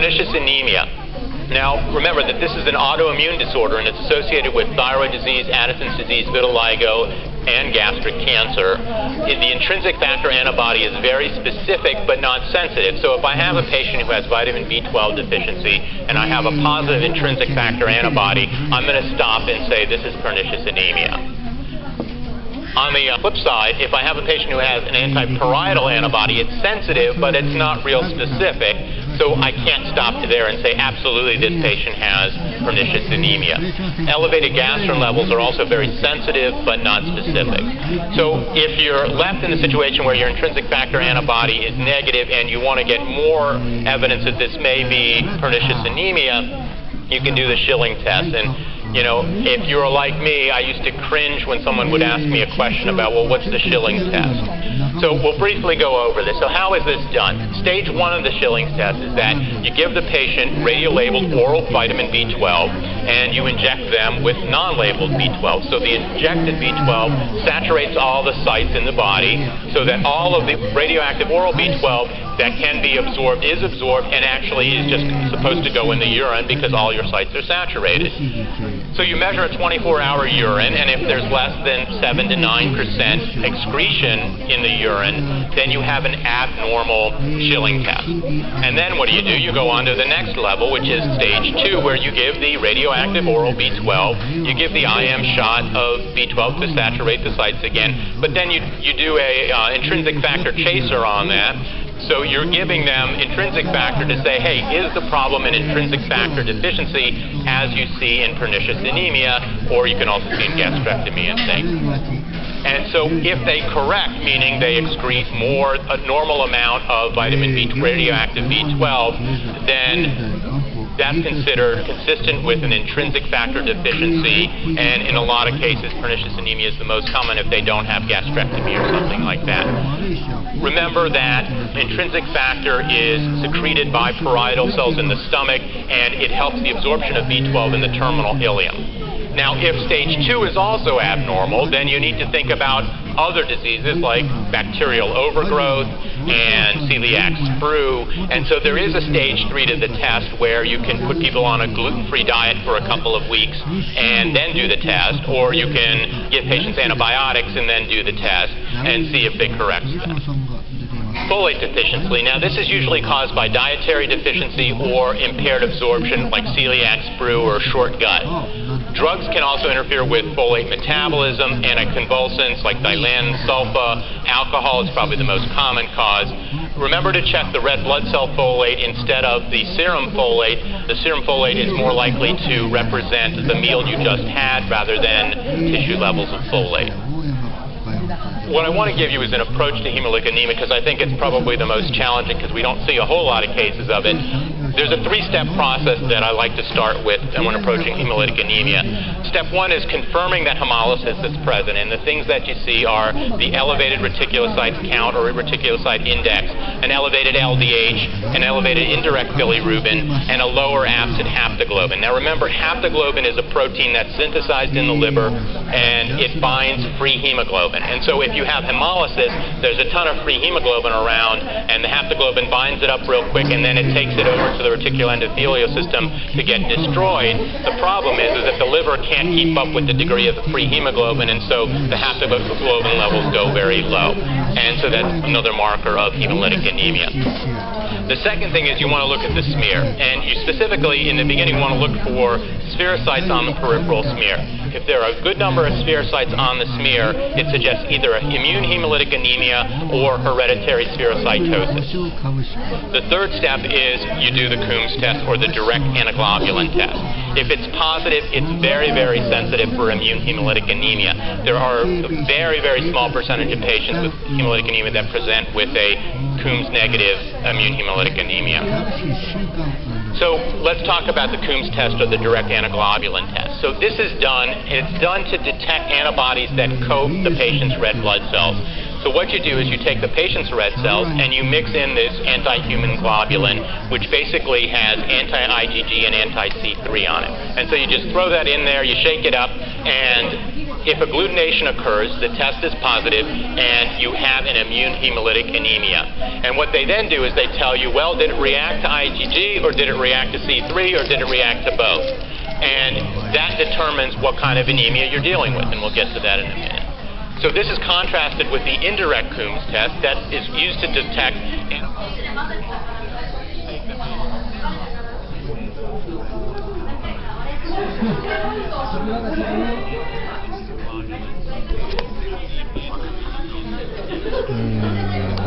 Pernicious anemia. Now, remember that this is an autoimmune disorder, and it's associated with thyroid disease, Addison's disease, vitiligo, and gastric cancer. The intrinsic factor antibody is very specific but not sensitive. So if I have a patient who has vitamin B12 deficiency and I have a positive intrinsic factor antibody, I'm going to stop and say this is pernicious anemia. On the flip side, if I have a patient who has an antiparietal antibody, it's sensitive, but it's not real specific, so I can't stop there and say, absolutely, this patient has pernicious anemia. Elevated gastrin levels are also very sensitive, but not specific. So if you're left in the situation where your intrinsic factor antibody is negative and you want to get more evidence that this may be pernicious anemia, you can do the Schilling test. And you know, if you're like me, I used to cringe when someone would ask me a question about, well, what's the Schilling test? So we'll briefly go over this. So how is this done? Stage 1 of the Schilling test is that you give the patient radio-labeled oral vitamin B12 and you inject them with non-labeled B12. So the injected B12 saturates all the sites in the body so that all of the radioactive oral B12 that can be absorbed is absorbed and actually is just supposed to go in the urine because all your sites are saturated. So you measure a 24-hour urine, and if there's less than 7 to 9% excretion in the urine, then you have an abnormal Schilling test. And then what do? You go on to the next level, which is stage 2, where you give the radioactive oral B12, you give the IM shot of B12 to saturate the sites again, but then you do a intrinsic factor chaser on that. So you're giving them intrinsic factor to say, hey, is the problem an intrinsic factor deficiency as you see in pernicious anemia, or you can also see in gastrectomy and things. And so if they correct, meaning they excrete more, a normal amount of vitamin B, radioactive B12, then that's considered consistent with an intrinsic factor deficiency, and in a lot of cases, pernicious anemia is the most common if they don't have gastrectomy or something like that. Remember that intrinsic factor is secreted by parietal cells in the stomach, and it helps the absorption of B12 in the terminal ileum. Now, if stage 2 is also abnormal, then you need to think about other diseases like bacterial overgrowth and celiac sprue. And so there is a stage 3 to the test where you can put people on a gluten-free diet for a couple of weeks and then do the test, or you can give patients antibiotics and then do the test and see if it corrects them. Folate deficiency. Now, this is usually caused by dietary deficiency or impaired absorption like celiac sprue or short gut. Drugs can also interfere with folate metabolism. Anticonvulsants like Dilan, sulfa, alcohol is probably the most common cause. Remember to check the red blood cell folate instead of the serum folate. The serum folate is more likely to represent the meal you just had rather than tissue levels of folate. What I want to give you is an approach to hemolytic anemia because I think it's probably the most challenging because we don't see a whole lot of cases of it. There's a 3-step process that I like to start with when approaching hemolytic anemia. Step 1 is confirming that hemolysis is present, and the things that you see are the elevated reticulocyte count or reticulocyte index, an elevated LDH, an elevated indirect bilirubin, and a lower absent haptoglobin. Now remember, haptoglobin is a protein that's synthesized in the liver, and it binds free hemoglobin. And so if you have hemolysis, there's a ton of free hemoglobin around, and the haptoglobin binds it up real quick, and then it takes it over to the reticuloendothelial system to get destroyed. The problem is that the liver can't keep up with the degree of the free hemoglobin, and so the haptoglobin levels go very low. And so that's another marker of hemolytic anemia. The second thing is you want to look at the smear, and you specifically, in the beginning, want to look for spherocytes on the peripheral smear. If there are a good number of spherocytes on the smear, it suggests either immune hemolytic anemia or hereditary spherocytosis. The third step is you do the Coombs test or the direct anaglobulin test. If it's positive, it's very, very sensitive for immune hemolytic anemia. There are a very, very small percentage of patients with hemolytic anemia that present with a Coombs negative immune hemolytic anemia. So let's talk about the Coombs test or the direct anaglobulin test. So this is done, and it's done to detect antibodies that coat the patient's red blood cells. So what you do is you take the patient's red cells and you mix in this anti-human globulin, which basically has anti-IgG and anti-C3 on it. And so you just throw that in there, you shake it up, and If agglutination occurs, the test is positive, and you have an immune hemolytic anemia. And what they then do is they tell you, well, did it react to IgG, or did it react to C3, or did it react to both? And that determines what kind of anemia you're dealing with, and we'll get to that in a minute. So this is contrasted with the indirect Coombs test that is used to detect